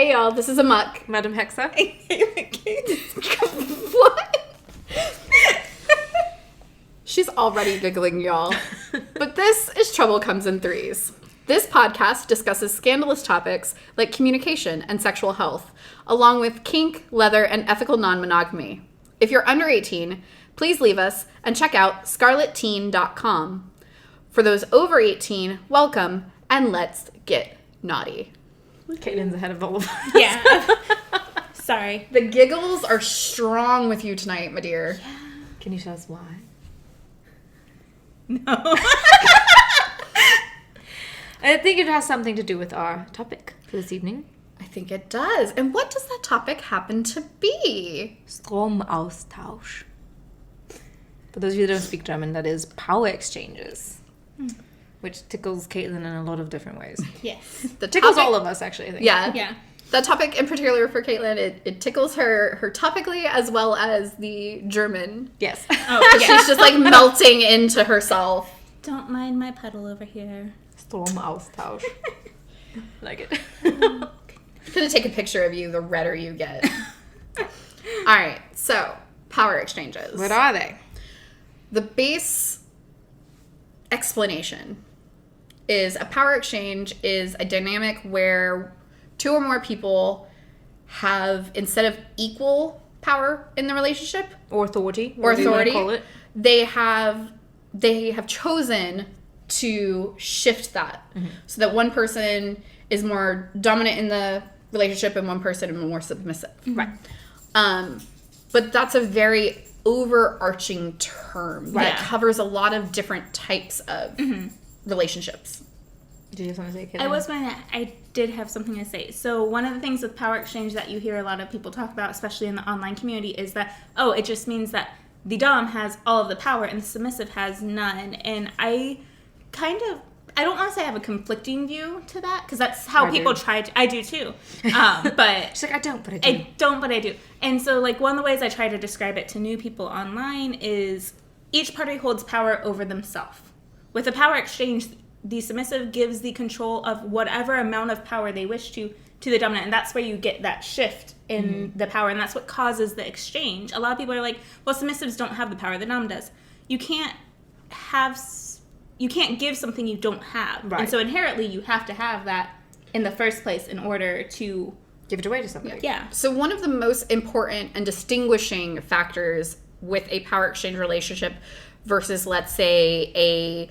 Hey y'all, this is aemok. Madam Hexe. What? She's already giggling, y'all. But this is Trouble Comes in Threes. This podcast discusses scandalous topics like communication and sexual health, along with kink, leather, and ethical non-monogamy. If you're under 18, please leave us and check out scarletteen.com. For those over 18, welcome, and let's get naughty. Kaitlyn's ahead of all of us. Yeah. Sorry. The giggles are strong with you tonight, my dear. Yeah. Can you tell us why? No. I think it has something to do with our topic for this evening. I think it does. And what does that topic happen to be? Stromaustausch. For those of you that don't speak German, that is power exchanges. Which tickles Kaitlyn in a lot of different ways. Yes. The Tickles topic, all of us, actually, I think. Yeah. Yeah. That topic in particular for Kaitlyn, it tickles her topically as well as the German. Yes. Oh, yeah. She's just like melting into herself. Don't mind my puddle over here. Stromaustausch. Like it. I'm gonna take a picture of you the redder you get. Alright, so power exchanges. What are they? The base explanation is a power exchange is a dynamic where two or more people have, instead of equal power in the relationship Or authority. or whatever you wanna authority, call it. they have chosen to shift that so that one person is more dominant in the relationship and one person is more submissive. Right. But that's a very overarching term that Yeah. covers a lot of different types of relationships. Did you have something to say, Kaitlyn? I did have something to say. So one of the things with power exchange that you hear a lot of people talk about, especially in the online community, is that, it just means that the dom has all of the power and the submissive has none. And I don't want to say I have a conflicting view to that, because that's how people try to. I do too. But She's like, I don't, but I do. I don't, but I do. And so, like, one of the ways I try to describe it to new people online is each party holds power over themselves. With a power exchange, the submissive gives the control of whatever amount of power they wish to the dominant. And that's where you get that shift in the power. And that's what causes the exchange. A lot of people are like, well, submissives don't have the power. The dom does. You can't give something you don't have. Right. And so inherently you have to have that in the first place in order to Give it away to somebody. Yeah. So one of the most important and distinguishing factors with a power exchange relationship versus, let's say, a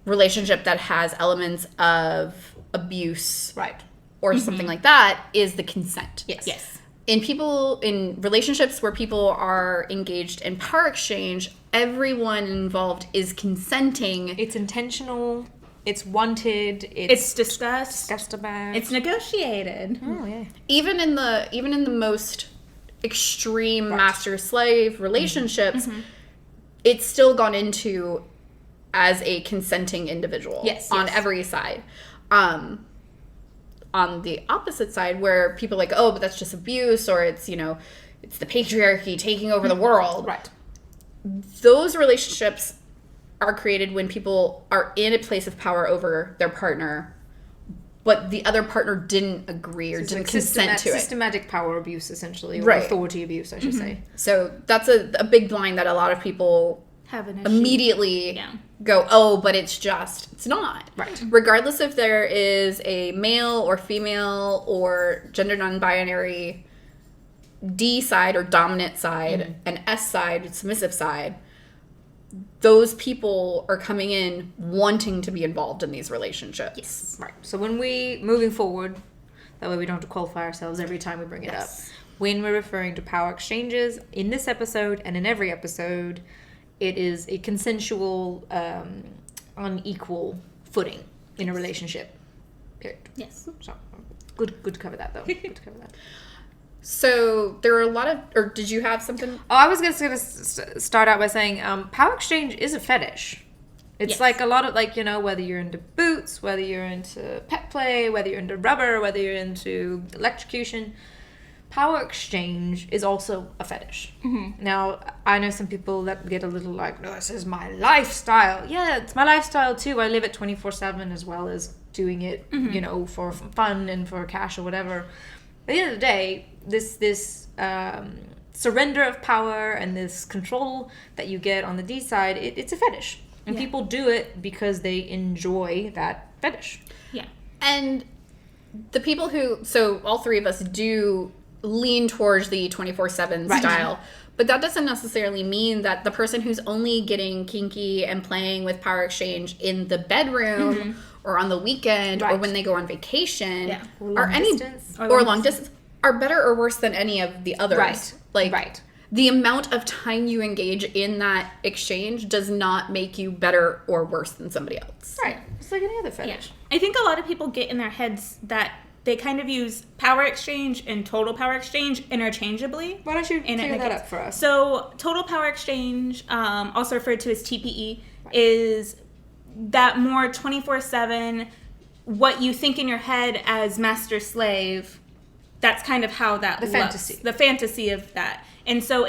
relationship that has elements of abuse, Right. or something like that, is the consent. Yes. In relationships where people are engaged in power exchange, everyone involved is consenting. It's intentional. It's wanted. It's discussed. discussed about. It's negotiated. Oh, yeah. Even in the most extreme master-slave relationships, it's still gone into as a consenting individual. Yes, on yes. every side. On the opposite side, where people are like, oh, but that's just abuse, or it's it's the patriarchy taking over the world. Right. Those relationships are created when people are in a place of power over their partner, but the other partner didn't agree or It's didn't like consent to it. Systematic power abuse, essentially. Or Right. authority abuse, I should say. So that's a big blind that a lot of people Have an issue. immediately Yeah. go, oh, but it's not. Right. Regardless if there is a male or female or gender non-binary D side or dominant side, an S side, submissive side, those people are coming in wanting to be involved in these relationships. Yes. Right. So when moving forward, that way we don't have to qualify ourselves every time we bring it up. When we're referring to power exchanges in this episode and in every episode, it is a consensual, unequal footing in a relationship. Period. Yes. So good to cover that, though. Good to cover that. So there are a lot of, or did you have something? Oh, I was just going to start out by saying power exchange is a fetish. It's Yes. like a lot of, like, whether you're into boots, whether you're into pet play, whether you're into rubber, whether you're into electrocution, power exchange is also a fetish. Now, I know some people that get a little like, no, this is my lifestyle. Yeah, it's my lifestyle too. I live it 24/7 as well as doing it, for fun and for cash or whatever. the end of the day, this surrender of power and this control that you get on the D side, it's a fetish. And people do it because they enjoy that fetish. Yeah. And the people so all three of us do lean towards the 24/7 style. But that doesn't necessarily mean that the person who's only getting kinky and playing with power exchange in the bedroom or on the weekend or when they go on vacation or long distance are better or worse than any of the others. The amount of time you engage in that exchange does not make you better or worse than somebody else. Right. It's like any other fetish. I think a lot of people get in their heads that they kind of use power exchange and total power exchange interchangeably. Why don't you clear that up for us? So total power exchange, also referred to as TPE, is that more 24/7, what you think in your head as master-slave, that's kind of how that looks. Fantasy. The fantasy of that. And so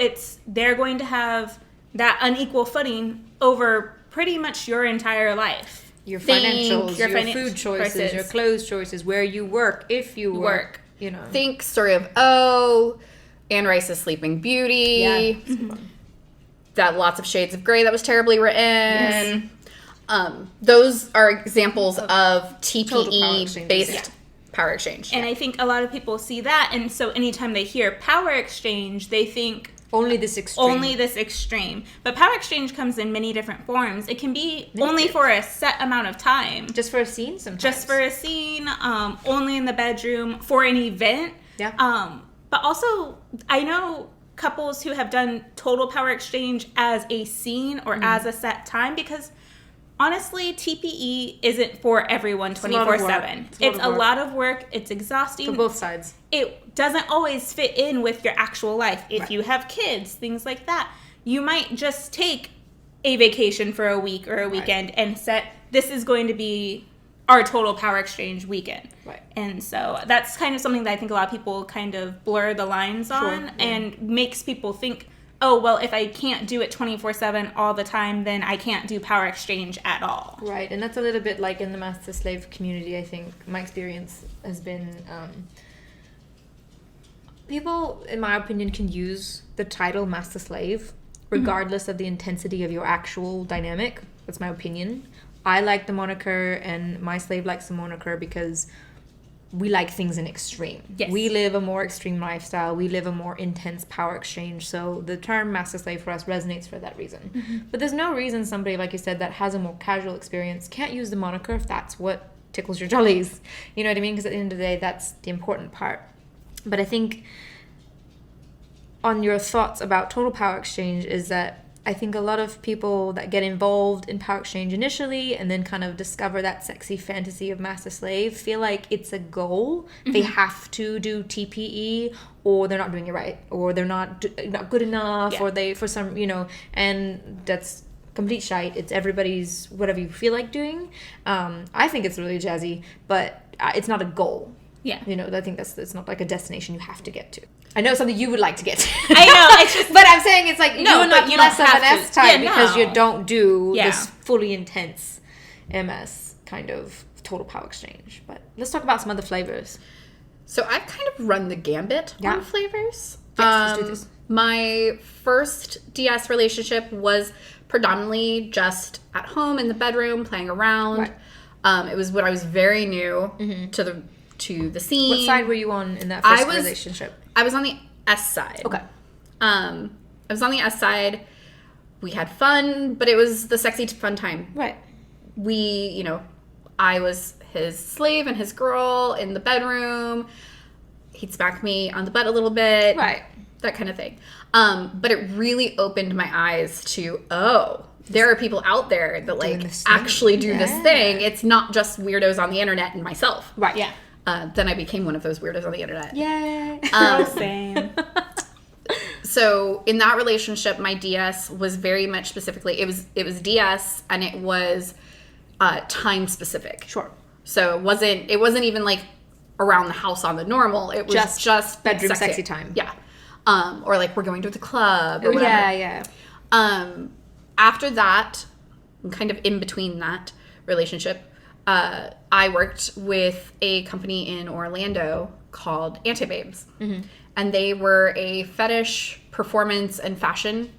they're going to have that unequal footing over pretty much your entire life. Your financials, your food choices, your clothes choices, where you work, if you work, you know. Think Story of Anne Rice's Sleeping Beauty. Yeah. That Lots of Shades of Grey that was terribly written. Yes. Those are examples of TPE-based power exchange. And I think a lot of people see that, and so anytime they hear power exchange, they think only this extreme. But power exchange comes in many different forms. It can be only for a set amount of time. Just for a scene sometimes. Just for a scene, only in the bedroom, for an event. Yeah. But also, I know couples who have done total power exchange as a scene or as a set time, because honestly, TPE isn't for everyone 24/7. It's a lot of work. It's exhausting. For both sides. It doesn't always fit in with your actual life. If you have kids, things like that, you might just take a vacation for a week or a weekend and set, this is going to be our total power exchange weekend. Right. And so that's kind of something that I think a lot of people kind of blur the lines on and makes people think, oh, well, if I can't do it 24/7 all the time, then I can't do power exchange at all. Right, and that's a little bit like in the master-slave community, I think. My experience has been people, in my opinion, can use the title master-slave regardless of the intensity of your actual dynamic. That's my opinion. I like the moniker, and my slave likes the moniker because we like things in extreme. Yes. We live a more extreme lifestyle. We live a more intense power exchange. So the term master slave for us resonates for that reason. But there's no reason somebody, like you said, that has a more casual experience can't use the moniker if that's what tickles your jollies. You know what I mean? Because at the end of the day, that's the important part. But I think on your thoughts about total power exchange is that I think a lot of people that get involved in power exchange initially and then kind of discover that sexy fantasy of master slave feel like it's a goal. They have to do TPE, or they're not doing it right, or they're not good enough, or they, for some, you know, and that's complete shite. It's everybody's whatever you feel like doing. I think it's really jazzy, but it's not a goal. Yeah. You know, I think it's not like a destination you have to get to. I know something you would like to get to. I know. It's just, but I'm saying it's like you're not less of an S-type because you don't do Yeah. this fully intense MS kind of total power exchange. But let's talk about some other flavors. So I've kind of run the gambit on flavors. Yes, let's do this. My first DS relationship was predominantly just at home in the bedroom playing around. Right. It was when I was very new to the scene. What side were you on in that first relationship? I was on the S side. Okay. I was on the S side. We had fun, but it was the sexy fun time. Right. I was his slave and his girl in the bedroom. He'd smack me on the butt a little bit. Right. That kind of thing. But it really opened my eyes to, there are people out there that like actually do this thing. It's not just weirdos on the internet and myself. Right. Yeah. Then I became one of those weirdos on the internet. Yay. Same. So in that relationship, my DS was very much specifically, it was DS and it was time specific. Sure. So it wasn't even like around the house on the normal. It was just bedroom sexy time. Yeah. Or like we're going to the club or whatever. Yeah. After that, kind of in between that relationship, I worked with a company in Orlando called Anti-Babes. And they were a fetish, performance, and fashion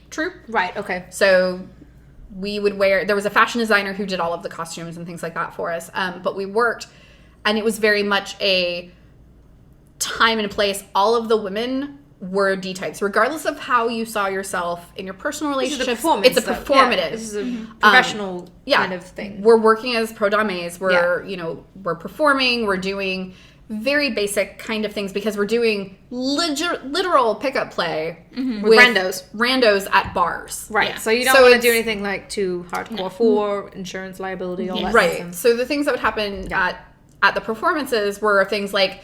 troupe. Right, okay. So we would there was a fashion designer who did all of the costumes and things like that for us. But we worked, and it was very much a time and place. All of the women were D types, regardless of how you saw yourself in your personal relationships. It's a performative. Yeah, this is a professional kind of thing. We're working as pro dames. We're performing. We're doing very basic kind of things because we're doing literal pickup play with randos at bars. Right. Yeah. So you don't want to do anything like too hardcore for insurance liability, all that. Right. So the things that would happen at the performances were things like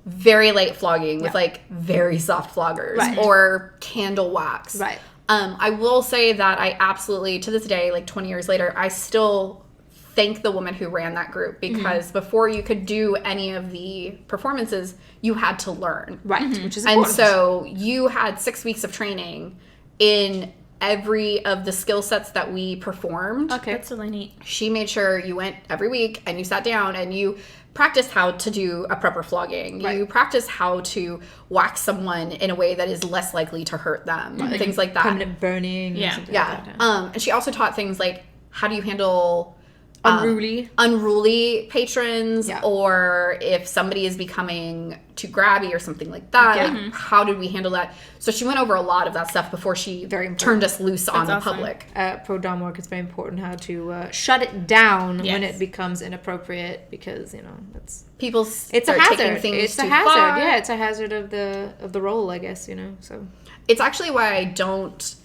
very late flogging with like very soft floggers or candle wax. Right. I will say that I absolutely, to this day, like 20 years later, I still thank the woman who ran that group because before you could do any of the performances, you had to learn. Right. Which is important. And so you had 6 weeks of training in every of the skill sets that we performed. Okay. That's really neat. She made sure you went every week and you sat down and you practiced how to do a proper flogging. Right. You practiced how to wax someone in a way that is less likely to hurt them. Things like that. Permanent burning. Yeah. Like that. And she also taught things like how do you handle unruly patrons, or if somebody is becoming too grabby or something like that, like how did we handle that? So she went over a lot of that stuff before she turned us loose on the public. Pro dom work is very important, how to shut it down when it becomes inappropriate, because that's it's a hazard. It's a hazard. Far. Yeah, it's a hazard of the role, I guess. So it's actually why I don't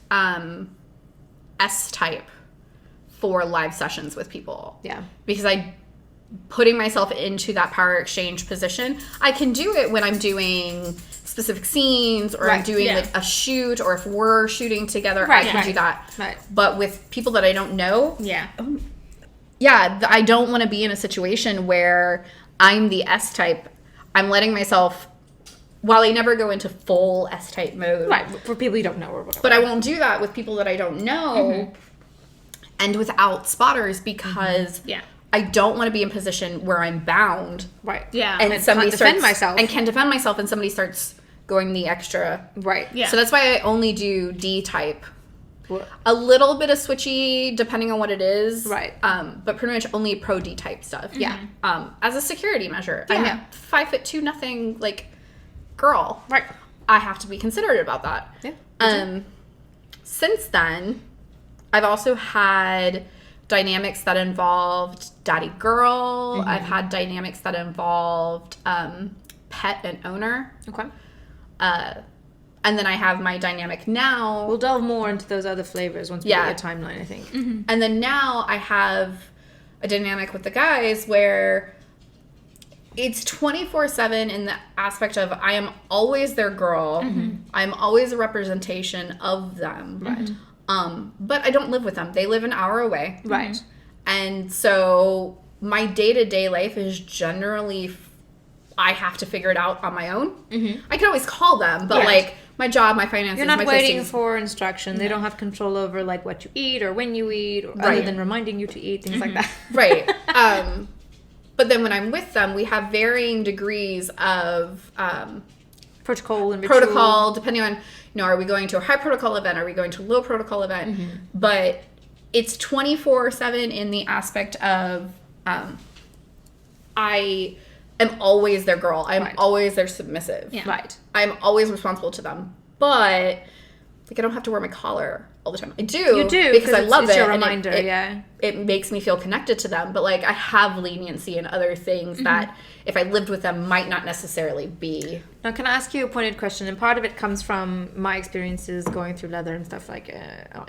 S-type for live sessions with people. Yeah. Because putting myself into that power exchange position, I can do it when I'm doing specific scenes or I'm doing like a shoot, or if we're shooting together, I can do that. Right. But with people that I don't know, I don't want to be in a situation where I'm the S-type. I'm letting myself, while I never go into full S-type mode. Right, for people you don't know or whatever. But I won't do that with people that I don't know. And without spotters, because I don't want to be in a position where I'm bound. Right. Yeah. And somebody can defend myself. And can defend myself, and somebody starts going the extra. Right. Yeah. So that's why I only do D type. A little bit of switchy, depending on what it is. Right. But pretty much only pro D type stuff. Yeah. As a security measure. Yeah. I'm 5'2" nothing, like, girl. Right. I have to be considerate about that. Yeah. Since then, I've also had dynamics that involved daddy girl. I've had dynamics that involved pet and owner. Okay. And then I have my dynamic now. We'll delve more into those other flavors once we get your timeline, I think. And then now I have a dynamic with the guys where it's 24/7 in the aspect of I am always their girl. I'm always a representation of them. Right. But I don't live with them. They live an hour away. Right. And so my day-to-day life is generally, I have to figure it out on my own. I can always call them, but like my job, my finances, you're not my waiting for instruction. They don't have control over like what you eat or when you eat, or other than reminding you to eat, things like that. Right. But then when I'm with them, we have varying degrees of protocol and ritual. Protocol, depending on, are we going to a high protocol event? Are we going to a low protocol event? But it's 24/7 in the aspect of I am always their girl. I'm always their submissive. Yeah. Right. I'm always responsible to them. But like I don't have to wear my collar all the time. I do. You do because I love it's it. Your reminder, It makes me feel connected to them. But like I have leniency in other things that if I lived with them might not necessarily be. Now, can I ask you a pointed question? And part of it comes from my experiences going through leather and stuff like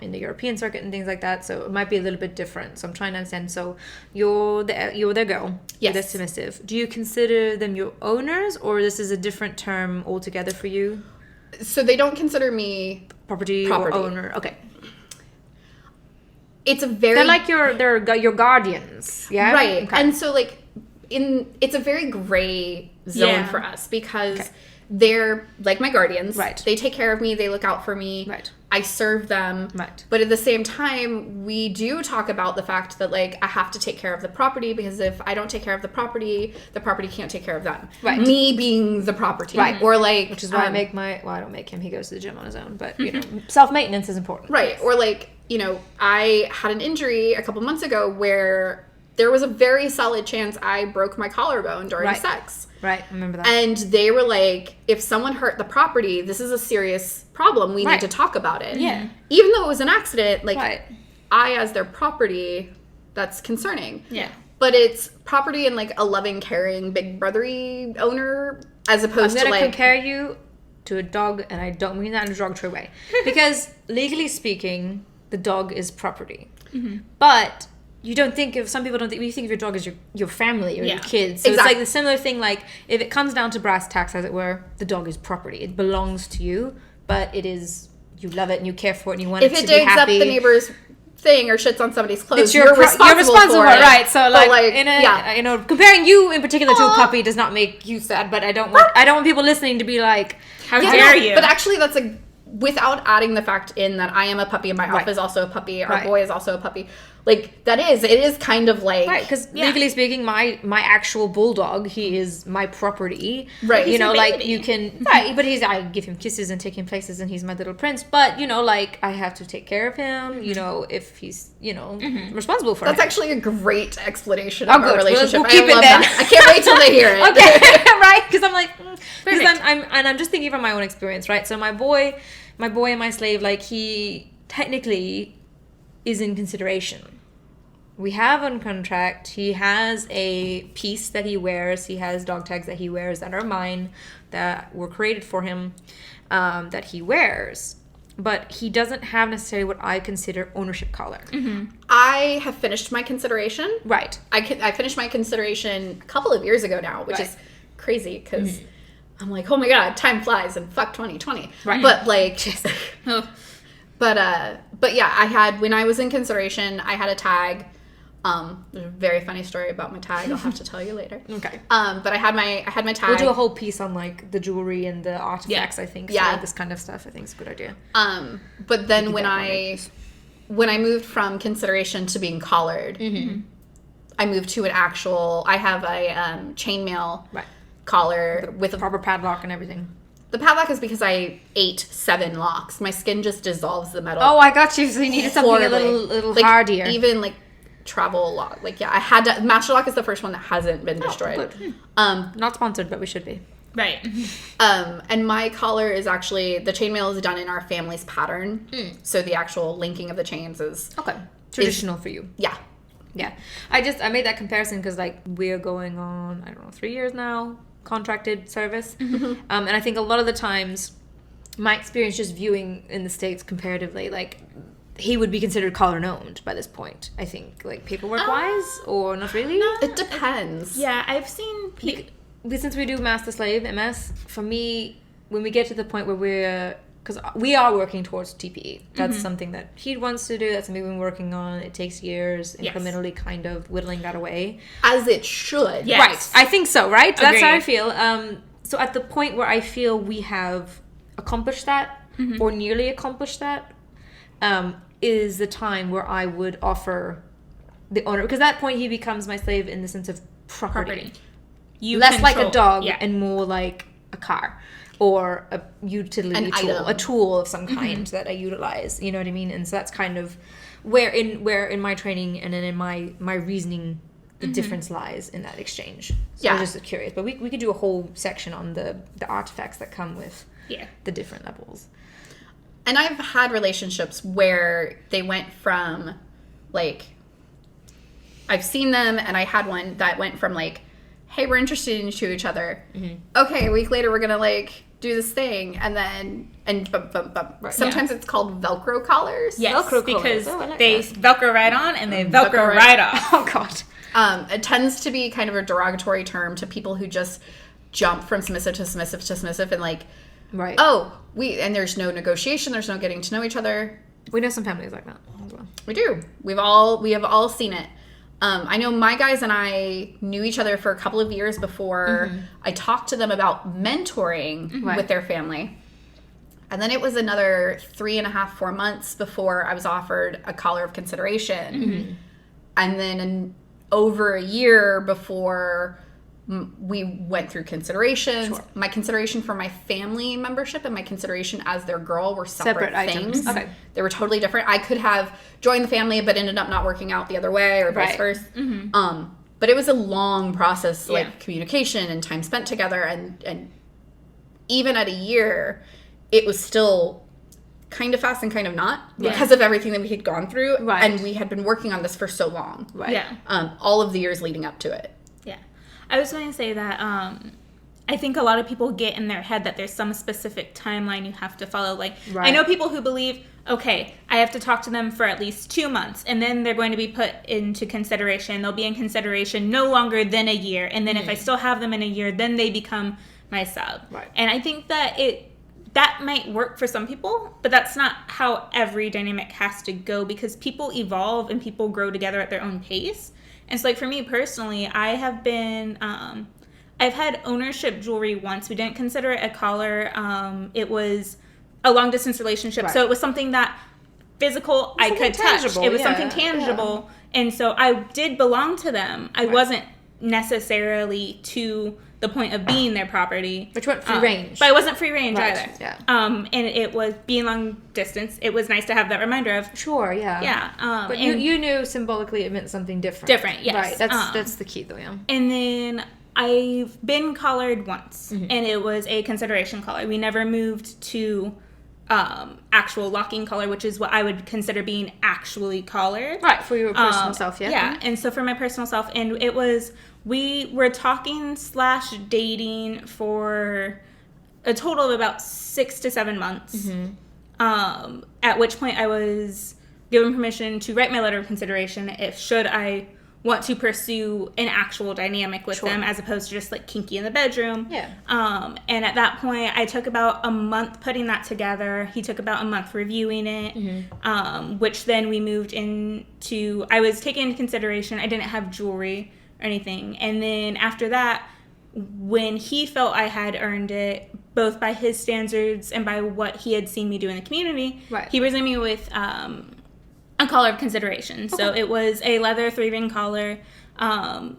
in the European circuit and things like that. So it might be a little bit different. So I'm trying to understand. So you're their girl. Yes. You're their submissive. Do you consider them your owners, or this is a different term altogether for you? So they don't consider me property. Or owner. Okay. It's a very... They're like your guardians. Yeah? Right. Okay. And so like it's a very gray zone for us because they're like my guardians. Right. They take care of me. They look out for me. Right. I serve them. Right. But at the same time, we do talk about the fact that, like, I have to take care of the property, because if I don't take care of the property can't take care of them. Right. Me being the property. Right. Or, like... Which is why I don't make him. He goes to the gym on his own. But, you know, self-maintenance is important. Right. Or, like, you know, I had an injury a couple months ago where there was a very solid chance I broke my collarbone during sex. Right, I remember that. And they were like, if someone hurt the property, this is a serious problem. We need to talk about it. Yeah. Even though it was an accident, like, Right. I, as their property, that's concerning. Yeah. But it's property in, like, a loving, caring, big brothery owner, as opposed to, I'm like... going to compare you to a dog, and I don't mean that in a derogatory way. Because, legally speaking, the dog is property. Mm-hmm. But... you don't think of, some people don't think, you think of your dog as your family or your kids. So it's like the similar thing, like, if it comes down to brass tacks, as it were, the dog is property. It belongs to you, but it is, you love it and you care for it and you want it to be happy. If it digs up the neighbor's thing or shits on somebody's clothes, it's you're responsible for it. Right? So, like yeah. you know, comparing you in particular to a puppy does not make you sad, but I don't want people listening to be like, how dare you? But actually, that's without adding the fact in that I am a puppy and my elf is also a puppy, our boy is also a puppy. Like, it is kind of like... Right, because legally speaking, my actual bulldog, he is my property. Right. You know, like, you can... Right, but I give him kisses and take him places and he's my little prince. But, you know, like, I have to take care of him, you know, if he's, you know, responsible for That's him. actually a great explanation of our relationship. We'll keep I love it then. that. I can't wait till they hear it. Okay, right? Because I'm like... Because I'm just thinking from my own experience, right? So my boy and my slave, like, he technically is in consideration. We have on contract, he has a piece that he wears, he has dog tags that he wears that are mine, that were created for him, that he wears. But he doesn't have necessarily what I consider ownership collar. Mm-hmm. I have finished my consideration. Right. I finished my consideration a couple of years ago now, which is crazy, because I'm like, oh my god, time flies and fuck 2020. Right. But, like... But yeah, when I was in consideration, I had a tag. There's a very funny story about my tag. I'll have to tell you later. Okay. But I had my tag. We'll do a whole piece on, like, the jewelry and the artifacts. I think. Yeah. So this kind of stuff, I think, is a good idea. But then when I moved from consideration to being collared, I moved to an actual. I have a chainmail collar with a proper padlock and everything. The padlock is because I ate 7 locks. My skin just dissolves the metal. Oh, I got you. So you needed something a little like, hardier. Even, like, travel lock. Like, yeah, I had to... Master Lock is the first one that hasn't been destroyed. Good. Not sponsored, but we should be. Right. And my collar is actually... The chainmail is done in our family's pattern. So the actual linking of the chains is... Okay. Traditional for you. Yeah. Yeah. I made that comparison because, like, we're going on, 3 years now, contracted service. And I think a lot of the times, my experience just viewing in the States comparatively, like... he would be considered collar owned by this point, I think, like, paperwork wise, or not really. It depends. Yeah, I've seen people. Since we do master slave MS, for me, when we get to the point where because we are working towards TPE. That's something that he wants to do. That's something we've been working on. It takes years, incrementally, kind of whittling that away, as it should. Yes. Right, I think so. Right, Agreed. That's how I feel. So at the point where I feel we have accomplished that, or nearly accomplished that. Is the time where I would offer the owner, because at that point he becomes my slave in the sense of property. You less like a dog yeah. and more like a car or a utility tool, item. A tool of some kind that I utilize. You know what I mean? And so that's kind of where in my training and then in my reasoning the difference lies in that exchange. So I was just curious, but we could do a whole section on the artifacts that come with the different levels. And I've had relationships where they went from, like, I've seen them, and I had one that went from, like, hey, we're interested in each other. Okay, a week later, we're going to, like, do this thing. And then, Right. Sometimes it's called Velcro collars. Yes, Velcro because collars. they Velcro right on and they Velcro right off. Oh, God. It tends to be kind of a derogatory term to people who just jump from submissive to submissive to submissive and, like, right. And there's no negotiation, there's no getting to know each other. We know some families like that as well. We do. We have all seen it. I know my guys and I knew each other for a couple of years before I talked to them about mentoring with their family. And then it was another 3.5, 4 months before I was offered a collar of consideration. And then over a year before we went through considerations. Sure. My consideration for my family membership and my consideration as their girl were separate things. Okay. They were totally different. I could have joined the family but ended up not working out the other way or vice versa. But it was a long process, like communication and time spent together. And even at a year, it was still kind of fast and kind of not because of everything that we had gone through. Right. And we had been working on this for so long. Right. Yeah. All of the years leading up to it. Yeah. I was going to say that I think a lot of people get in their head that there's some specific timeline you have to follow. Like, I know people who believe, okay, I have to talk to them for at least 2 months, and then they're going to be put into consideration. They'll be in consideration no longer than a year. And then if I still have them in a year, then they become my sub. Right. And I think that that might work for some people, but that's not how every dynamic has to go, because people evolve and people grow together at their own pace. And so, like, for me personally, I have been, I've had ownership jewelry once. We didn't consider it a collar. It was a long-distance relationship. So it was something that physical I could touch. It was something tangible. Yeah. And so I did belong to them. I wasn't necessarily to the point of being their property. Which went free range. But I wasn't free range either. Yeah. And it was being long distance. It was nice to have that reminder of. Sure, yeah. Yeah. But you knew symbolically it meant something different. Different, yes. Right, that's the key though, yeah. And then I've been collared once, and it was a consideration collar. We never moved to actual locking collar, which is what I would consider being actually collared. Right, for your personal self, yeah. Yeah, and so for my personal self, and it was, we were talking / dating for a total of about 6 to 7 months, at which point I was given permission to write my letter of consideration if should I want to pursue an actual dynamic with them, as opposed to just like kinky in the bedroom. Yeah. And at that point, I took about a month putting that together. He took about a month reviewing it, which then we moved into, I was taking into consideration, I didn't have jewelry or anything. And then after that, when he felt I had earned it, both by his standards and by what he had seen me do in the community, he presented me with a collar of consideration. Okay. So it was a leather 3-ring collar.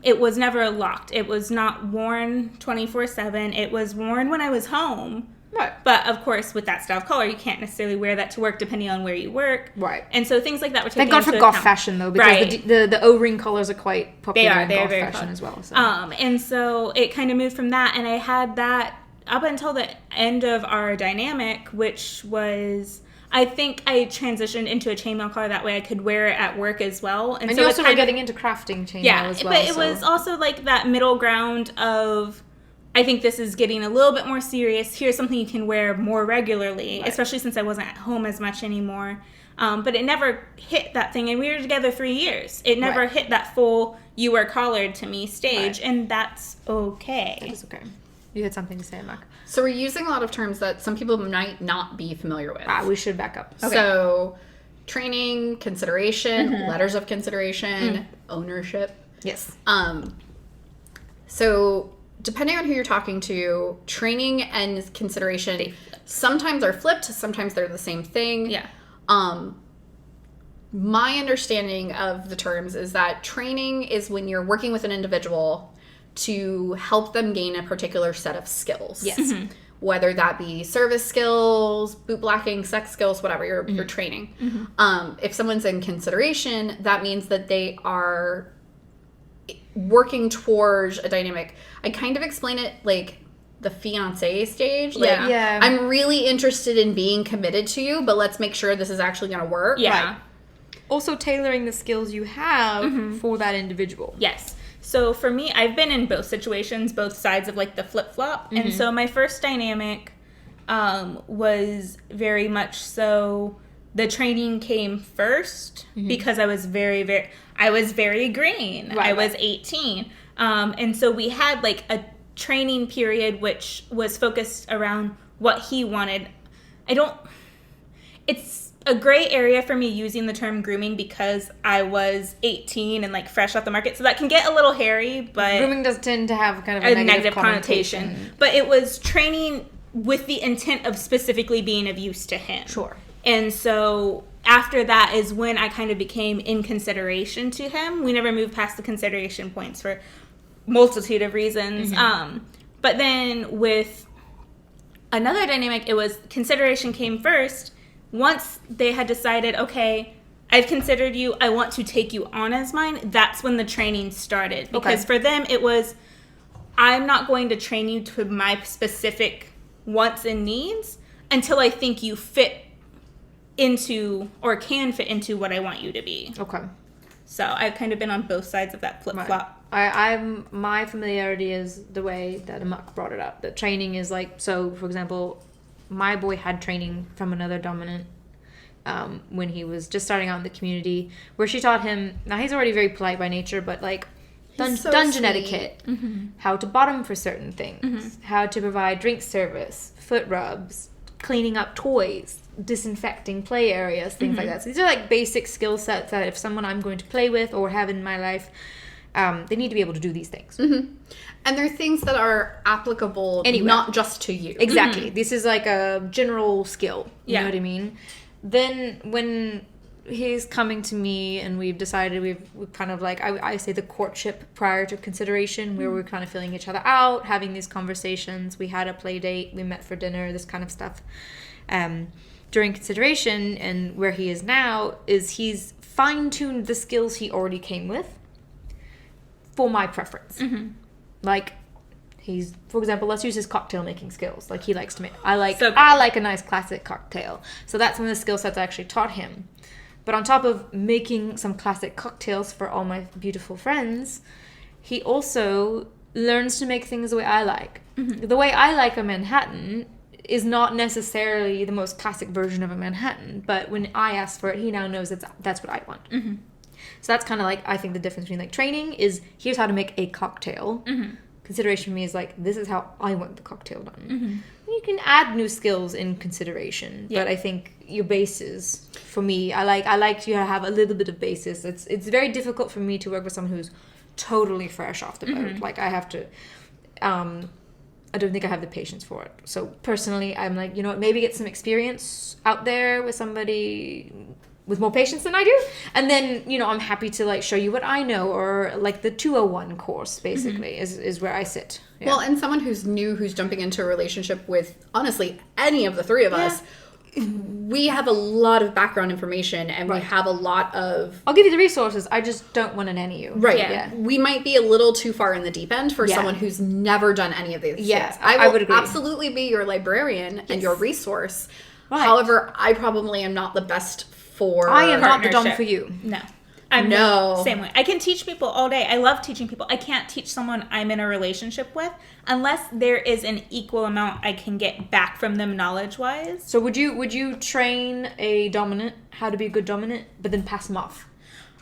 It was never locked. It was not worn 24/7. It was worn when I was home. Right. But of course, with that style of collar, you can't necessarily wear that to work depending on where you work. Right. And so things like that were taken into account. Thank God for goth fashion though, because the O-ring collars are quite popular in goth fashion fun. As well. So. And so it kind of moved from that, and I had that up until the end of our dynamic, which was, I think I transitioned into a chainmail collar, that way I could wear it at work as well. And so you also were getting into crafting chainmail as well. Yeah, but it was also like that middle ground of, I think this is getting a little bit more serious. Here's something you can wear more regularly, especially since I wasn't at home as much anymore. But it never hit that thing, and we were together 3 years. It never hit that full, you were collared to me stage, and that's okay. That is okay. You had something to say, Mac. So we're using a lot of terms that some people might not be familiar with. We should back up. Okay. So training, consideration, letters of consideration, ownership. Yes. So depending on who you're talking to, training and consideration sometimes are flipped, sometimes they're the same thing. Yeah. My understanding of the terms is that training is when you're working with an individual to help them gain a particular set of skills. Yes. Whether that be service skills, boot blacking, sex skills, whatever, you're training. If someone's in consideration, that means that they are working towards a dynamic. I kind of explain it like the fiancé stage. Like, I'm really interested in being committed to you, but let's make sure this is actually going to work. Yeah. Right. Also tailoring the skills you have for that individual. Yes. So for me, I've been in both situations, both sides of like the flip-flop. And so my first dynamic was very much so the training came first because I was very green. I was 18. And so we had like a training period which was focused around what he wanted. It's a gray area for me using the term grooming because I was 18 and like fresh off the market. So that can get a little hairy, but grooming does tend to have kind of a negative connotation. But it was training with the intent of specifically being of use to him. Sure. And so after that is when I kind of became in consideration to him. We never moved past the consideration points for multitude of reasons. But then with another dynamic, it was consideration came first. Once they had decided, okay, I've considered you, I want to take you on as mine, that's when the training started. Because for them, it was, I'm not going to train you to my specific wants and needs until I think you fit into or can fit into what I want you to be. Okay. So I've kind of been on both sides of that flip-flop. My familiarity is the way that aemok brought it up. That training is like, so for example, my boy had training from another dominant when he was just starting out in the community, where she taught him, now he's already very polite by nature, but like dungeon etiquette, how to bottom for certain things, how to provide drink service, foot rubs, cleaning up toys, disinfecting play areas, things like that. So these are like basic skill sets that if someone I'm going to play with or have in my life, they need to be able to do these things. And they're things that are applicable not just to you. Exactly. This is like a general skill. You know what I mean? Then when he's coming to me and we've decided we've kind of like, I say the courtship prior to consideration, where we're kind of filling each other out, having these conversations. We had a play date. We met for dinner, this kind of stuff. During consideration, and where he is now is he's fine-tuned the skills he already came with for my preference. Like, he's, for example, let's use his cocktail making skills. Like, he likes to make, I like a nice classic cocktail. So that's one of the skill sets I actually taught him. But on top of making some classic cocktails for all my beautiful friends, he also learns to make things the way I like. The way I like a Manhattan is not necessarily the most classic version of a Manhattan, but when I ask for it, he now knows that's what I want. So that's kind of like, I think the difference between like training is, here's how to make a cocktail. Consideration for me is like, this is how I want the cocktail done. You can add new skills in consideration, but I think your bases, for me, I like you to have a little bit of basis. It's very difficult for me to work with someone who's totally fresh off the boat. Like, I have to, I don't think I have the patience for it. So personally, I'm like, you know what, maybe get some experience out there with somebody with more patience than I do. And then, you know, I'm happy to like show you what I know, or like the 201 course basically is where I sit. Yeah. Well, and someone who's new, who's jumping into a relationship with, honestly, any of the three of us, we have a lot of background information, and we have a lot of... I'll give you the resources, I just don't want to nanny you. Right. Yeah. We might be a little too far in the deep end for someone who's never done any of these things. I would agree. Absolutely be your librarian and your resource. Right. However, I probably am not the best for... I am not the dom for you. No. I'm the same way. I can teach people all day. I love teaching people. I can't teach someone I'm in a relationship with unless there is an equal amount I can get back from them knowledge-wise. So would you train a dominant how to be a good dominant, but then pass them off?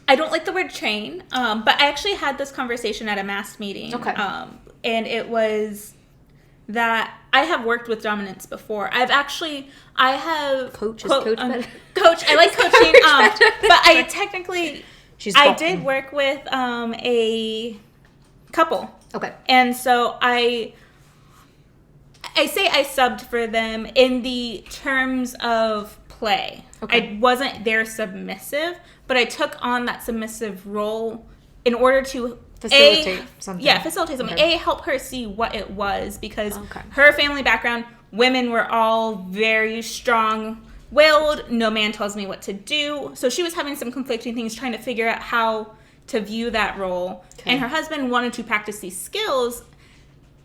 I don't like the word train, but I actually had this conversation at a mass meeting. Okay. And it was that I have worked with dominants before. I have... Coach is coach better? Coach. I like coaching. But I technically... I did work with a couple. Okay. And so I say I subbed for them in the terms of play. Okay. I wasn't their submissive, but I took on that submissive role in order to facilitate something. Yeah, facilitate something. Okay. Help her see what it was, because her family background, women were all very strong-willed. No man tells me what to do. So she was having some conflicting things, trying to figure out how to view that role. Okay. And her husband wanted to practice these skills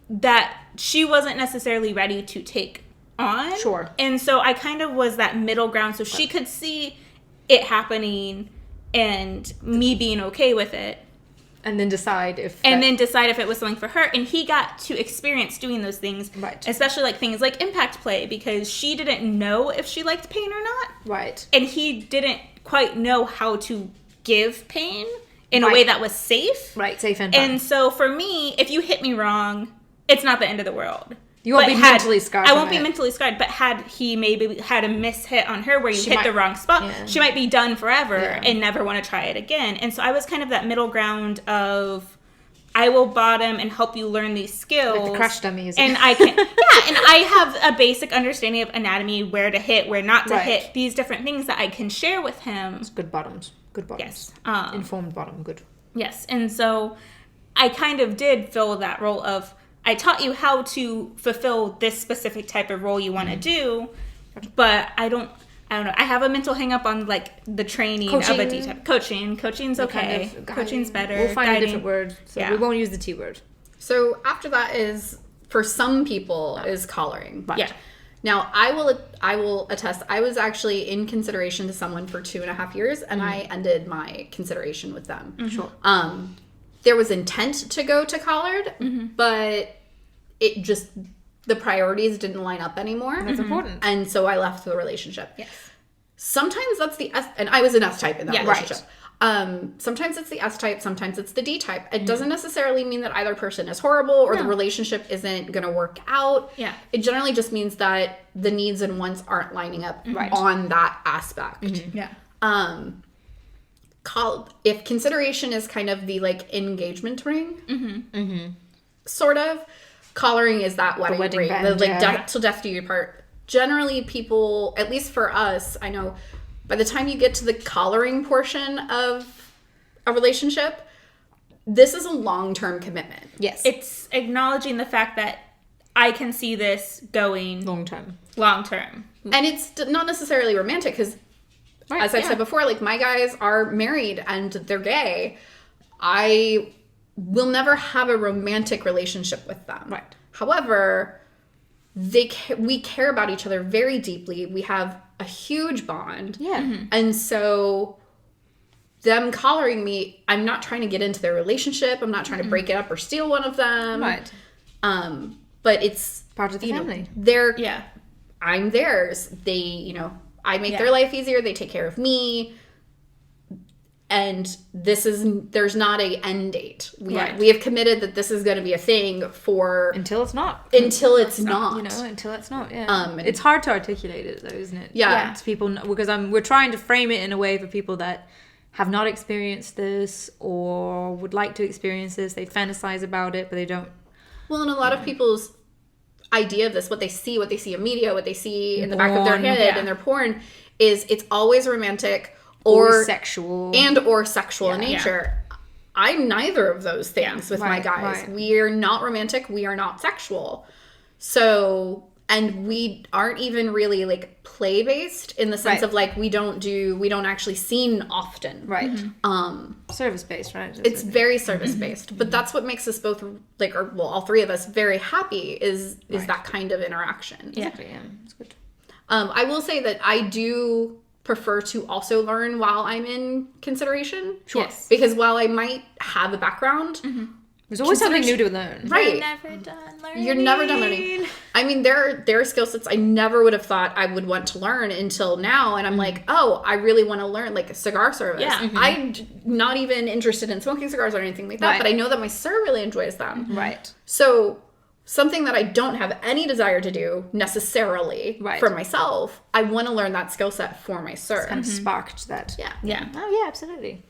that she wasn't necessarily ready to take on. Sure. And so I kind of was that middle ground, so she could see it happening and me being okay with it. And then decide if it was something for her. And he got to experience doing those things. Right. Especially like things like impact play, because she didn't know if she liked pain or not. Right. And he didn't quite know how to give pain in a way that was safe. Right, safe and fun. And so for me, if you hit me wrong, it's not the end of the world. You won't be mentally scarred. I won't be mentally scarred, but had he maybe had a mishit on her where you hit the wrong spot, she might be done forever and never want to try it again. And so I was kind of that middle ground of, I will bottom and help you learn these skills. Like the crush dummies. And I can, and I have a basic understanding of anatomy, where to hit, where not to hit, these different things that I can share with him. It's good bottoms. Good bottoms. Yes. Informed bottom. Good. Yes. And so I kind of did fill that role of, I taught you how to fulfill this specific type of role you want to do, but I don't know. I have a mental hang up on like the training of a D-type. Coaching's okay. Kind of coaching's better. We'll find a different word. So we won't use the T word. So after that is, for some people, is collaring. Right. Yeah. Now I will attest, I was actually in consideration to someone for 2.5 years, and I ended my consideration with them. Sure. There was intent to go to collared, but it just, the priorities didn't line up anymore. That's important. And so I left the relationship. Yes. Sometimes that's the S, and I was an S-type in that relationship. Sometimes it's the S-type, sometimes it's the D-type. It doesn't necessarily mean that either person is horrible or the relationship isn't going to work out. Yeah. It generally just means that the needs and wants aren't lining up on that aspect. Yeah. If consideration is kind of the like engagement ring, sort of, collaring is that wedding ring, band, the like death till death do you part. Generally, people, at least for us, I know, by the time you get to the collaring portion of a relationship, this is a long-term commitment. Yes, it's acknowledging the fact that I can see this going long term, and it's not necessarily romantic because. As I've said before, like, my guys are married and they're gay. I will never have a romantic relationship with them. Right. However, we care about each other very deeply. We have a huge bond. Yeah. And so them collaring me, I'm not trying to get into their relationship. I'm not trying to break it up or steal one of them. Right. But it's part of the family. I'm theirs. They, I make their life easier. They take care of me. And there's not a end date. We have committed that this is going to be a thing for... Until it's not. Until it's not. Until it's not, yeah. It's hard to articulate it, though, isn't it? Yeah. To people, because we're trying to frame it in a way for people that have not experienced this or would like to experience this. They fantasize about it, but they don't. Well, and a lot of people's idea of this, what they see in media, what they see in the back of their head and their porn, is it's always romantic or sexual or sexual in nature. I'm neither of those things with my guys. We are not romantic. We are not sexual. So, and we aren't even really like play-based in the sense of like we don't actually scene often. Right. Service-based, right? It's very service-based. But that's what makes us both like, all three of us very happy is that kind of interaction. Exactly, yeah. It's good. I will say that I do prefer to also learn while I'm in consideration. Sure. Yes. Because while I might have a background, there's always something new to learn. Right. You're never done learning. I mean, there are skill sets I never would have thought I would want to learn until now. And I'm like, oh, I really want to learn like a cigar service. Yeah. I'm not even interested in smoking cigars or anything like that. But I know that my sir really enjoys them. Right. So something that I don't have any desire to do necessarily for myself, I want to learn that skill set for my sir. It's kind of sparked that. Yeah. Yeah. Oh, yeah, absolutely.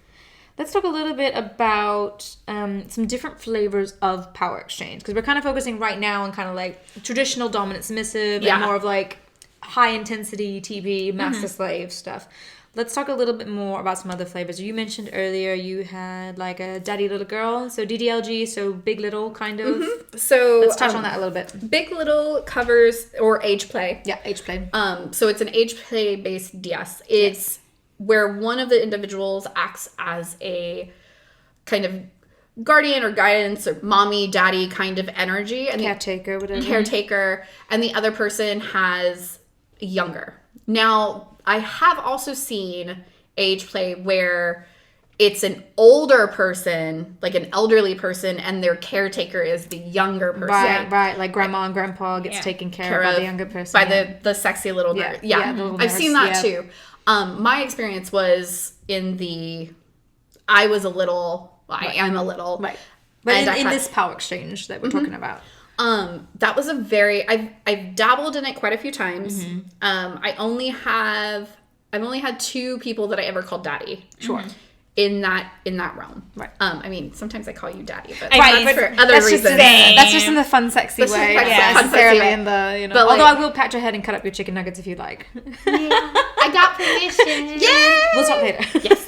Let's talk a little bit about some different flavors of power exchange, because we're kind of focusing right now on kind of like traditional dominant submissive and more of like high intensity TV master slave stuff. Let's talk a little bit more about some other flavors. You mentioned earlier you had like a daddy little girl, so DDLG, so big little kind of. So let's touch on that a little bit. Big little covers or age play. Yeah, age play. So it's an age play based DS. It's where one of the individuals acts as a kind of guardian or guidance or mommy, daddy kind of energy. And caretaker, whatever. Caretaker. And the other person has younger. Now, I have also seen age play where it's an older person, like an elderly person, and their caretaker is the younger person. Right. Like grandma and grandpa gets taken care of by the younger person. By the sexy little girl. Yeah. The little I've seen that too. My experience was I am a little. Right. But in this power exchange that we're talking about. That was I've dabbled in it quite a few times. I've only had 2 people that I ever called daddy. Sure. In that realm. Right. I mean, sometimes I call you daddy, but Right, for other reasons. That's just in the fun, sexy That's just way. fun, Not fun, sexy way. in the, you know. But, although like- I will pat your head and cut up your chicken nuggets if you like. I got permission. Yeah. We'll talk later. Yes.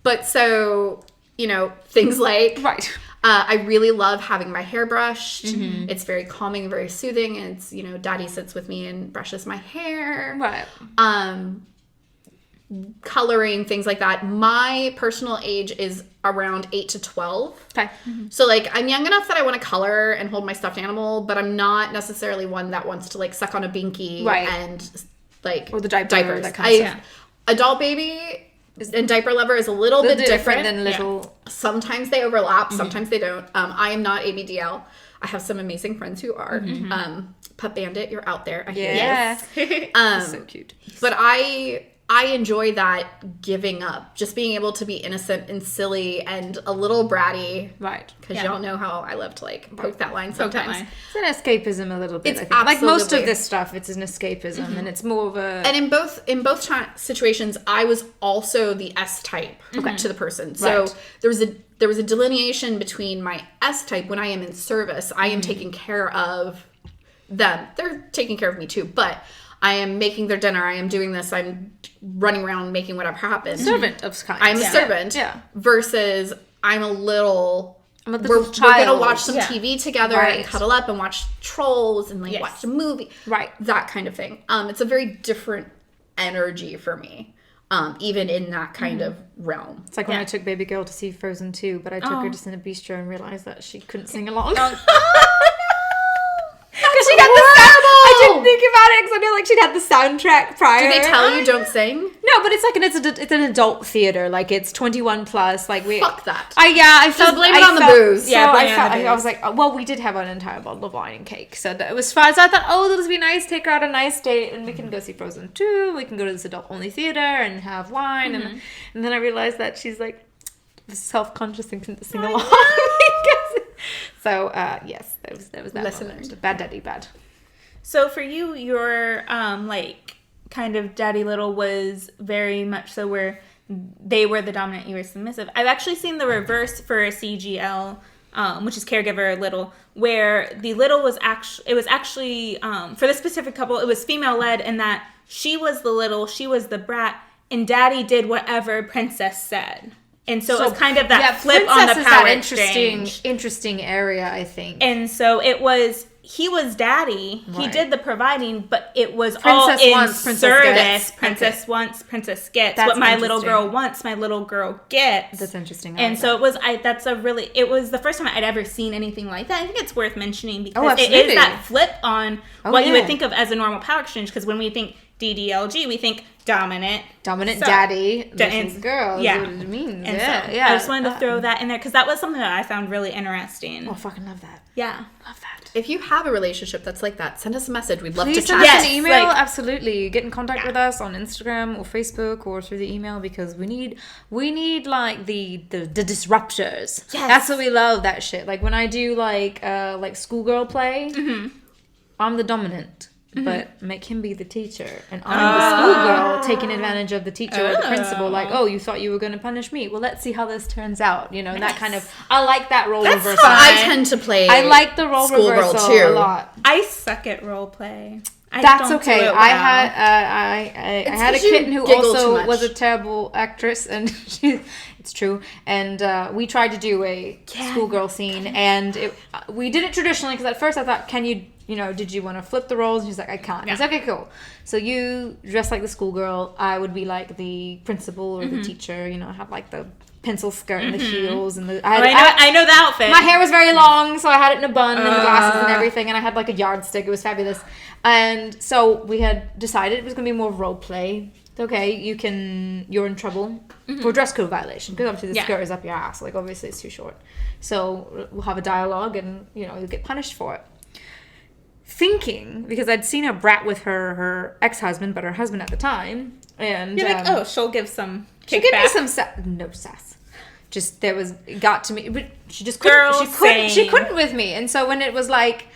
But so, things like Right. I really love having my hair brushed. It's very calming, very soothing. And it's, daddy sits with me and brushes my hair. Right. Coloring, things like that. My personal age is around 8 to 12. Okay. So, I'm young enough that I want to color and hold my stuffed animal, but I'm not necessarily one that wants to, suck on a binky. Right. And, Or the diaper, diapers. that kind of stuff. Adult baby and diaper lover is a little bit different than little. Sometimes they overlap, sometimes they don't. I am not ABDL. I have some amazing friends who are. Pup Bandit, you're out there. I hear you. That's so cute. But I enjoy that giving up, just being able to be innocent and silly and a little bratty. Right. Because y'all know how I love to poke that line sometimes. It's an escapism a little bit. It's I think. Like most of absolutely. this stuff, it's an escapism, and it's more of a. And in both situations, I was also the S type to the person. So there was a delineation between my S type when I am in service. I am taking care of them. They're taking care of me too, but I am making their dinner. I am doing this. I'm running around making whatever happens. Servant of kind. I'm a servant. Yeah. Versus I'm a little I'm a we're little child. gonna watch some TV together and cuddle up and watch Trolls and watch a movie. Right. That kind of thing. It's a very different energy for me. Even in that kind of realm. It's like when I took baby girl to see Frozen 2, but I took her just in a bistro and realized that she couldn't sing along. Because she got the I didn't think about it because I know she'd had the soundtrack prior. Do they tell you don't sing? No, but it's an adult theater. It's 21 plus. Fuck that. I felt blame it on the booze. Yeah, Yeah, so blame it on the I was like, well, we did have an entire bottle of wine and cake, so that it was fine. So I thought, oh, this would be nice. Take her out a nice date, and we can go see Frozen 2. We can go to this adult only theater and have wine, and then I realized that she's self-conscious and couldn't sing along. So yes, there was that Listeners. moment. Bad daddy, bad. So for you, your kind of daddy little was very much so where they were the dominant, you were submissive. I've actually seen the reverse for a CGL, which is caregiver little, where the little was actually for this specific couple, it was female led in that she was the little, she was the brat, and daddy did whatever princess said. And so it was kind of that flip on the power exchange. Interesting area, I think. And so he was daddy. Right. He did the providing, but it was princess all in wants, princess service. Gets. Princess wants, princess gets. That's what my little girl wants, my little girl gets. That's interesting. And so it was the first time I'd ever seen anything like that. I think it's worth mentioning because it is that flip on what you would think of as a normal power exchange. Because when we think DDLG, we think dominant daddy, girl. Yeah, is what it means. And yeah. I just wanted to throw that in there because that was something that I found really interesting. Oh, fucking love that. Yeah, love that. If you have a relationship that's like that, send us a message. We'd love Please to send chat. us an email. Absolutely, get in contact with us on Instagram or Facebook or through the email because we need the disruptors. Yes. That's what we love. That shit. When I do schoolgirl play, I'm the dominant. But make him be the teacher, and I'm the schoolgirl taking advantage of the teacher or the principal. You thought you were going to punish me. Well, let's see how this turns out. That kind of. I like that role reversal. I tend to play. I like the role reversal too. a lot. I suck at role play. That's okay. I had a kitten who also was a terrible actress, and it's true. And we tried to do a schoolgirl scene, and we did it traditionally because at first I thought, can you? Did you want to flip the roles? And she's like, I can't. Yeah. I was like, okay, cool. So you dress like the schoolgirl. I would be like the principal or the teacher. I had the pencil skirt and the heels and I know the outfit. My hair was very long, so I had it in a bun and the glasses and everything, and I had a yardstick. It was fabulous. And so we had decided it was going to be more role play. Okay, you're in trouble for dress code violation because obviously the skirt is up your ass. Obviously it's too short. So we'll have a dialogue and you'll get punished for it. Thinking, because I'd seen a brat with her ex-husband, but her husband at the time, and you're she'll give some kickback. She'll give me some no sass. it got to me, but she just Girl, couldn't. She same. couldn't with me. And so when it was like,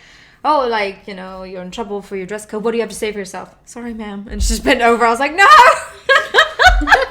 oh, like, you know, you're in trouble for your dress code, what do you have to say for yourself? Sorry, ma'am. And she's bent over. I was like, no.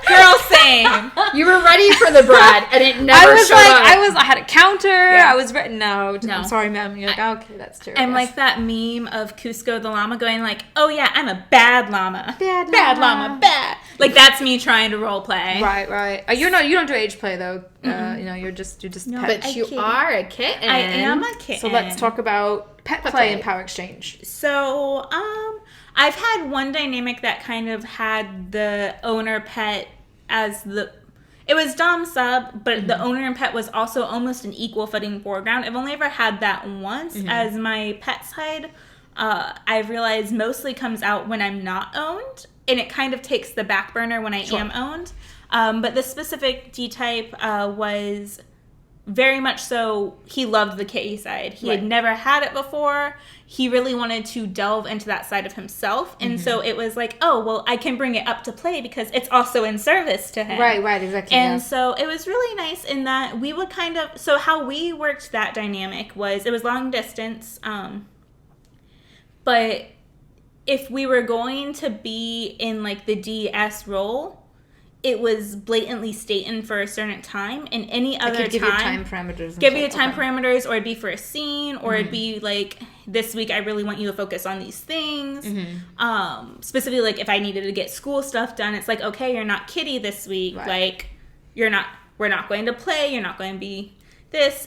Girl, same. You were ready for the bread, and it never showed up. I had a counter. Yeah. I was ready. No, No. I'm sorry, ma'am. And you're like, okay, that's true. I'm like that meme of Cusco the llama going like, oh yeah, I'm a bad llama. Bad llama, bad. Like, that's me trying to role play. Right. You don't do age play though. You know, you're just No, pet. But you are a kitten. I am a kitten. So let's talk about pet play and power exchange. So, I've had one dynamic that kind of had the owner pet as it was dom sub, but the owner and pet was also almost an equal footing foreground. I've only ever had that once. As my pet side, I've realized mostly comes out when I'm not owned, and it kind of takes the back burner when I am owned. But the specific D-type was very much so, he loved the kitty side. He had never had it before. He really wanted to delve into that side of himself. And so it was like, oh, well, I can bring it up to play because it's also in service to him. Right, exactly. And so it was really nice in that we would kind of, so how we worked that dynamic was, it was long distance. But if we were going to be in like the DS role, it was blatantly stated for a certain time, and any other give you time parameters. Give you time parameters, or it'd be for a scene, or it'd be like, this week I really want you to focus on these things. Specifically, like if I needed to get school stuff done, it's like, okay, you're not kitty this week. Right. Like, we're not going to play. You're not going to be this.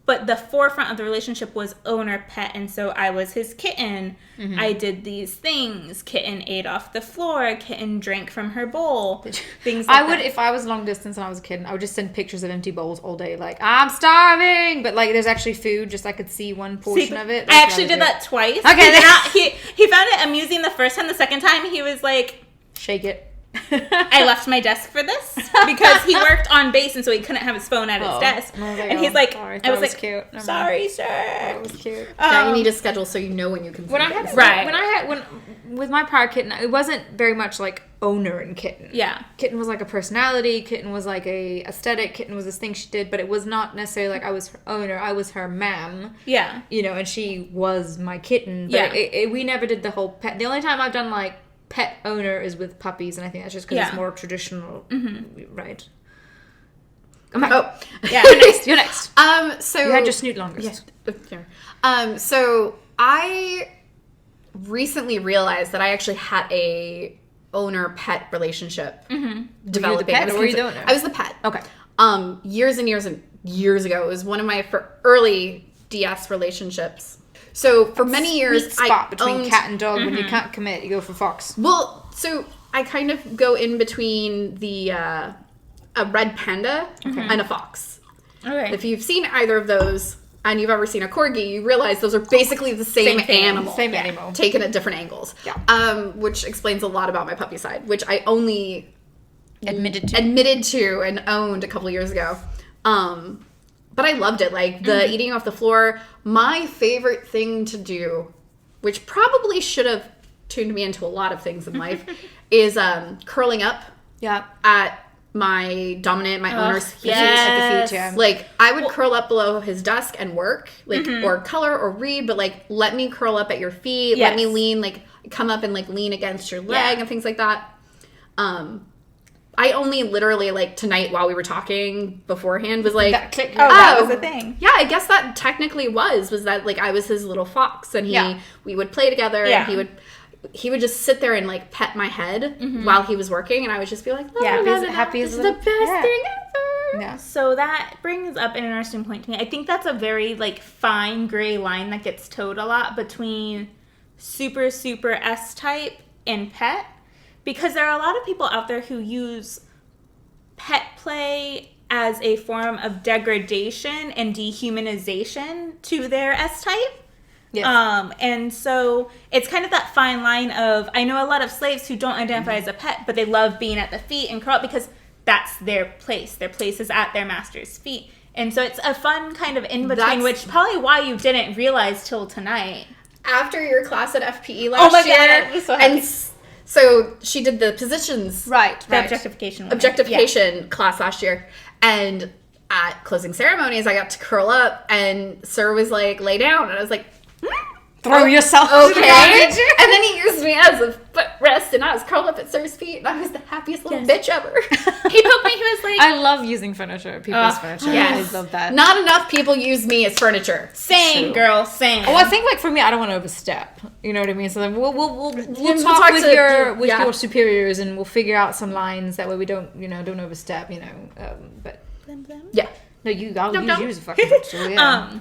But the forefront of the relationship was owner pet, and so I was his kitten. I did these things. Kitten ate off the floor. Kitten drank from her bowl. Things like that. If I was long distance and I was a kid, I would just send pictures of empty bowls all day, like, I'm starving, but like there's actually food, just I could see one portion of it. I actually did that twice. Okay. He found it amusing the first time. The second time he was like, shake it. I left my desk for this because he worked on base, and so he couldn't have his phone at his desk. And he's like, sorry, I was like, cute. sorry, sir. That was cute. Now you need a schedule so you know when you can. With my prior kitten, it wasn't very much like owner and kitten. Yeah. Kitten was like a personality. Kitten was like a aesthetic. Kitten was this thing she did, but it was not necessarily like I was her owner. I was her ma'am. Yeah. You know, and she was my kitten. But we never did the whole pet. The only time I've done like pet owner is with puppies, and I think that's just because it's more traditional, right? Yeah. You're next. So you had your snoot longest. Yeah. So I recently realized that I actually had a owner-pet relationship developing. Were you the pet or were you the owner? I was the pet. Okay. Years and years ago, it was one of my early DS relationships. So for many years, spot between owned, cat and dog. When you can't commit, you go for fox. Well, so I kind of go in between the a red panda and a fox. Okay. If you've seen either of those and you've ever seen a corgi, you realize those are basically the same animal. Same animal. Taken at different angles. Yeah. Which explains a lot about my puppy side, which I only admitted to and owned a couple years ago. But I loved it. Like, the eating off the floor. My favorite thing to do, which probably should have tuned me into a lot of things in life, is curling up at my dominant, my owner's feet. Yes. At the feet, yeah. Like, I would curl up below his desk and work, like, or color or read, but, like, let me curl up at your feet. Yes. Let me lean, like, come up and, like, lean against your leg and things like that. I only literally, like, tonight while we were talking beforehand was like, that clicked. that was the thing. Yeah, I guess that technically was that, like, I was his little fox, and we would play together, and he would just sit there and, like, pet my head while he was working, and I would just be like, happy this as is the best thing ever. Yeah. So that brings up an interesting point to me. I think that's a very, like, fine gray line that gets towed a lot between super, super S-type and pet. Because there are a lot of people out there who use pet play as a form of degradation and dehumanization to their S-type. Yes. And so it's kind of that fine line of, I know a lot of slaves who don't identify as a pet, but they love being at the feet and curl up because that's their place. Their place is at their master's feet. And so it's a fun kind of in-between, which probably why you didn't realize till tonight. After your class at FPE last year. God, I was so happy. So she did the positions. The objectification class last year. And at closing ceremonies, I got to curl up, and Sir was like, lay down. And I was like, Throw yourself okay. to the garbage. And then he used me as a footrest, and I was curled up at Sir's feet, and I was the happiest little bitch ever. He poked me. He was like, I love using furniture, people's furniture. Yes. I love that. Not enough people use me as furniture. same, True. girl, same. Oh, I think like for me, I don't want to overstep. You know what I mean? So then we'll we'll talk talk with to your superiors, and we'll figure out some lines that way we don't overstep. But Yeah. no, I'll No, use don't. you as a fucking picture. Yeah.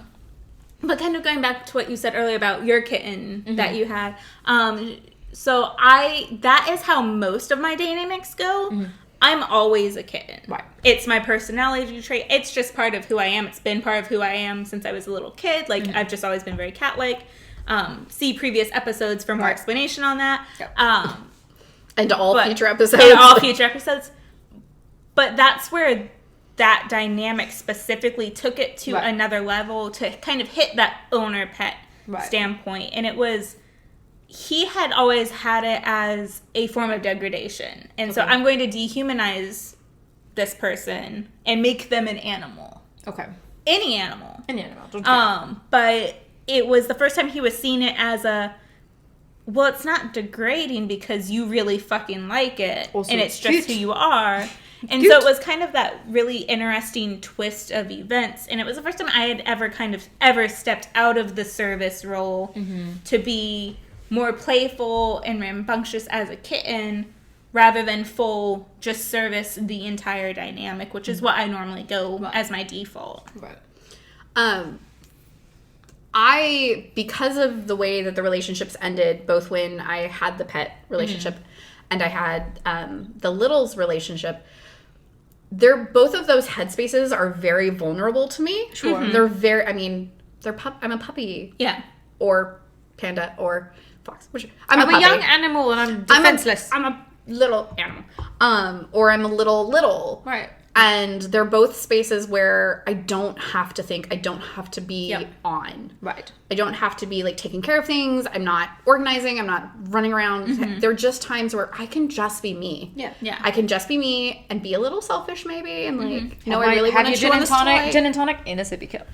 But kind of going back to what you said earlier about your kitten that you had. So that is how most of my dynamics go. I'm always a kitten. Right. It's my personality trait. It's just part of who I am. It's been part of who I am since I was a little kid. Like, I've just always been very cat-like. See previous episodes for more explanation on that. Yep. And all future episodes. And all future episodes. But that's where that dynamic specifically took it to another level to kind of hit that owner-pet standpoint. And it was, he had always had it as a form of degradation. And so I'm going to dehumanize this person and make them an animal. Okay. Any animal. Any animal. Don't care. But it was the first time he was seeing it as well, it's not degrading because you really fucking like it. Also, and it's just cute. who you are. And Cute. so it was kind of that really interesting twist of events. And it was the first time I had ever stepped out of the service role to be more playful and rambunctious as a kitten rather than full just service the entire dynamic, which is what I normally go as my default. Right. Because of the way that the relationships ended, both when I had the pet relationship and I had the littles relationship, both of those headspaces are very vulnerable to me. Sure. They're very, I'm a puppy. Yeah. Or panda or fox. I'm a a young animal and I'm defenseless. I'm a little animal. Or I'm a little. Right. And they're both spaces where I don't have to think. I don't have to be on. Right. I don't have to be like taking care of things. I'm not organizing. I'm not running around. They're just times where I can just be me. Yeah. Yeah. I can just be me and be a little selfish maybe. And like, no, Have I really want to you chew on this toy. gin and tonic in a sippy cup.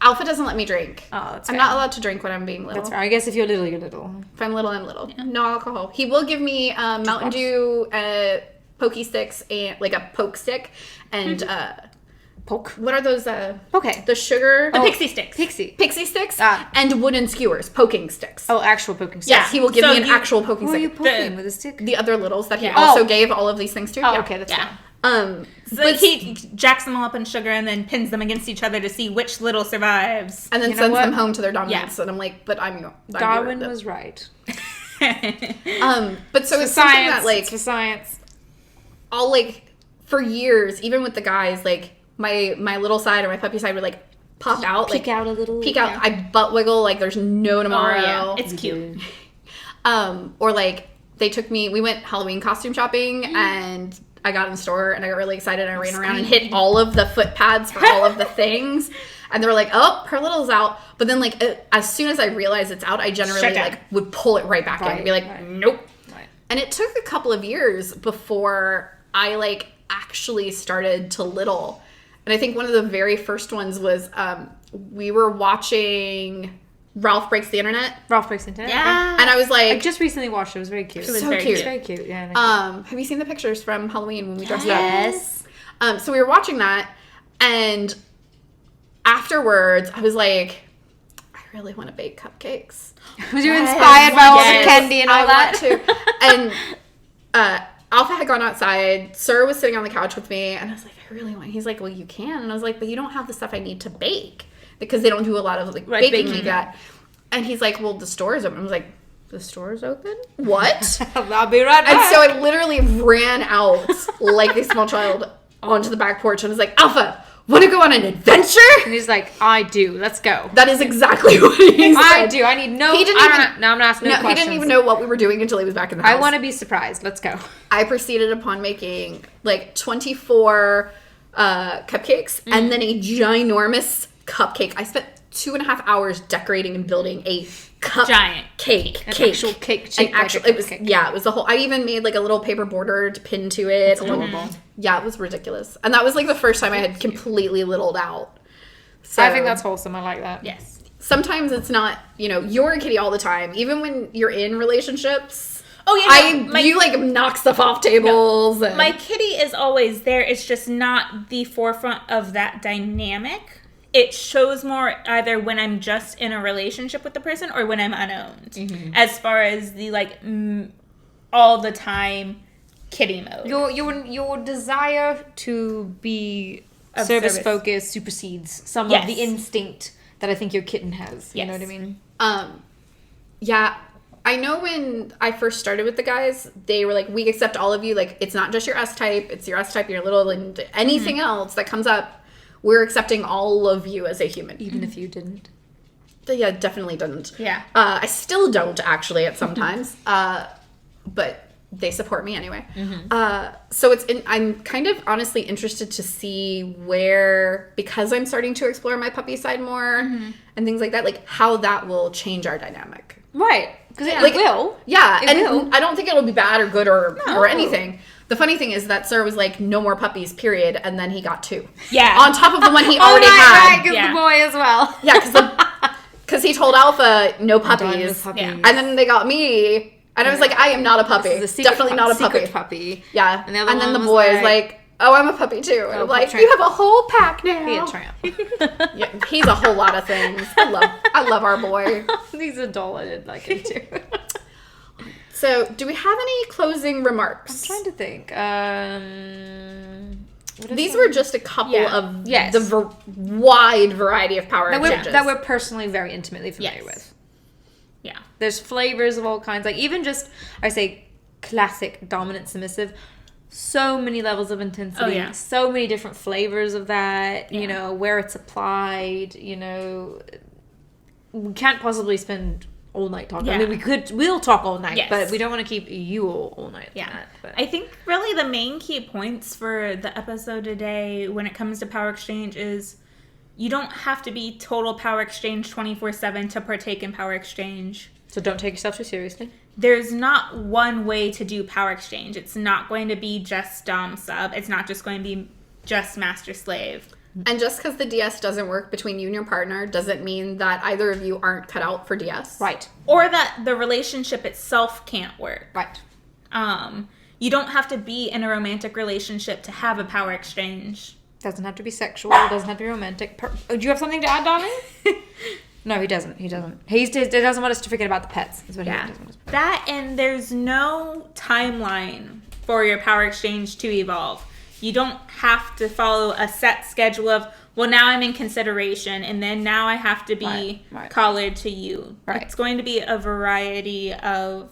Alpha doesn't let me drink. Oh, that's I'm fair. not allowed to drink when I'm being little. That's fair. I guess if you're little, you're little. If I'm little, I'm little. Yeah. No alcohol. He will give me Mountain Dew pokey sticks and like a poke stick and Poke. what are those? Okay. The sugar. The pixie sticks. Pixie sticks Ah. and wooden skewers, poking sticks. Oh, actual poking sticks. Yes, he will give So me an you- actual poking Who are stick. you poking with a stick? The other littles that he Yeah. also Oh. gave all of these things to. Oh, Yeah. okay, that's Yeah. fine. So But he jacks them all up in sugar and then pins them against each other to see which little survives. and then You know sends what? them home to their dominants, and I'm like, but I'm Darwin was right. but so it's something Science. that like It's for science. I'll like for years, even with the guys, like my little side or my puppy side would like pop out, Peek like out a little. peek out. I butt wiggle like there's no tomorrow. yeah. It's cute. Or like we went Halloween costume shopping and I got in the store and I got really excited and I ran around and hit all of the foot pads for all of the things. And they were like, oh, her little's out. But then like as soon as I realize it's out, I generally Shut down. like would pull it right back in and be like, nope. Right. And it took a couple of years before I like actually started to little. And I think one of the very first ones was we were watching Ralph Breaks the Internet. Ralph Breaks the Internet. Yeah. And I was I like, just recently watched it. It was very cute. It was so very cute. It's very cute. Yeah. Have you seen the pictures from Halloween when we dressed Yes. up? So we were watching that, and afterwards, I was like, I really want to bake cupcakes. Was you inspired by all the candy and all I that? want to. And Alpha had gone outside. Sir was sitting on the couch with me, and I was like, I really want. He's like, well, you can, and I was like, but you don't have the stuff I need to bake because they don't do a lot of like baking like that. And he's like, well, the store is open. I was like, the store is open? What? I'll be right back. And so I literally ran out like a small child onto the back porch and was like, Alpha, want to go on an adventure? And he's like, I do. Let's go. That is exactly what he said. I do. I need no. He didn't I'm even- not, no, I'm not asking no No, he questions. didn't even know what we were doing until he was back in the house. I want to be surprised. Let's go. I proceeded upon making like 24 cupcakes and then a ginormous cupcake. I spent 2.5 hours decorating and building a giant cake. Actual cake. An actual, it was, yeah, it was the whole, I even made like a little paper border to pin to it. It's adorable. Yeah, it was ridiculous. And that was like the first time I had completely littled out. So I think that's wholesome. I like that. Yes. sometimes it's not, you're a kitty all the time. Even when you're in relationships. Oh yeah, you like knock stuff off tables. No, my kitty is always there. It's just not the forefront of that dynamic. It shows more either when I'm just in a relationship with the person or when I'm unowned. Mm-hmm. As far as the all the time kitty mode. Your desire to be service focused supersedes some of the instinct that I think your kitten has. You know what I mean? Yeah. I know when I first started with the guys, they were like, we accept all of you. Like, it's not just your S-type. It's your S-type, your little, and anything else that comes up, we're accepting all of you as a human. Even if you didn't. Yeah, definitely didn't. Yeah. I still don't, actually, at some times. But they support me anyway. Mm-hmm. So I'm kind of honestly interested to see where, because I'm starting to explore my puppy side more and things like that, like how that will change our dynamic. Right. Because it will. Yeah. It will. I don't think it'll be bad or good or anything. The funny thing is that Sir was like, no more puppies, period. And then he got 2. Yeah. On top of the one he already had. Right, because the boy as well. Yeah, because he told Alpha, no puppies. Yeah. And then they got me. And I was like, I am not a puppy. Definitely not a puppy. Yeah. And then the boy is like, oh, I'm a puppy too. And I'm like, you have a whole pack now. He a tramp. Yeah, he's a whole lot of things. I love our boy. He's a doll. I did like him too. So, do we have any closing remarks? I'm trying to think. These were just a couple of the wide variety of power exchanges. That we're personally very intimately familiar with. Yeah. There's flavors of all kinds. Like, even just, I say, classic dominant submissive. So many levels of intensity. Oh, yeah. So many different flavors of that. Yeah. Where it's applied. We can't possibly spend all night talking. Yeah. I mean, we'll talk all night, yes. but we don't want to keep you all night. Yeah. I think really the main key points for the episode today when it comes to power exchange is you don't have to be total power exchange 24/7 to partake in power exchange. So don't take yourself too seriously. There's not one way to do power exchange. It's not going to be just dom sub. It's not just going to be just master slave. And just because the DS doesn't work between you and your partner doesn't mean that either of you aren't cut out for DS. Right. Or that the relationship itself can't work. Right. You don't have to be in a romantic relationship to have a power exchange. Doesn't have to be sexual. Doesn't have to be romantic. Do you have something to add, darling? No, he doesn't. He doesn't. He doesn't want us to forget about the pets. That's what he doesn't want us to. That, and there's no timeline for your power exchange to evolve. You don't have to follow a set schedule of, well, now I'm in consideration, and then now I have to be collared to you. Right. It's going to be a variety of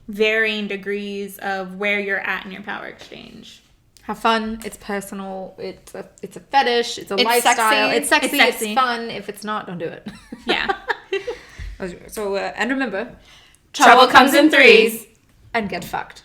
varying degrees of where you're at in your power exchange. Have fun. It's personal. It's a fetish. It's lifestyle. It's sexy. It's fun. If it's not, don't do it. Yeah. So, and remember, trouble comes in threes. And get fucked.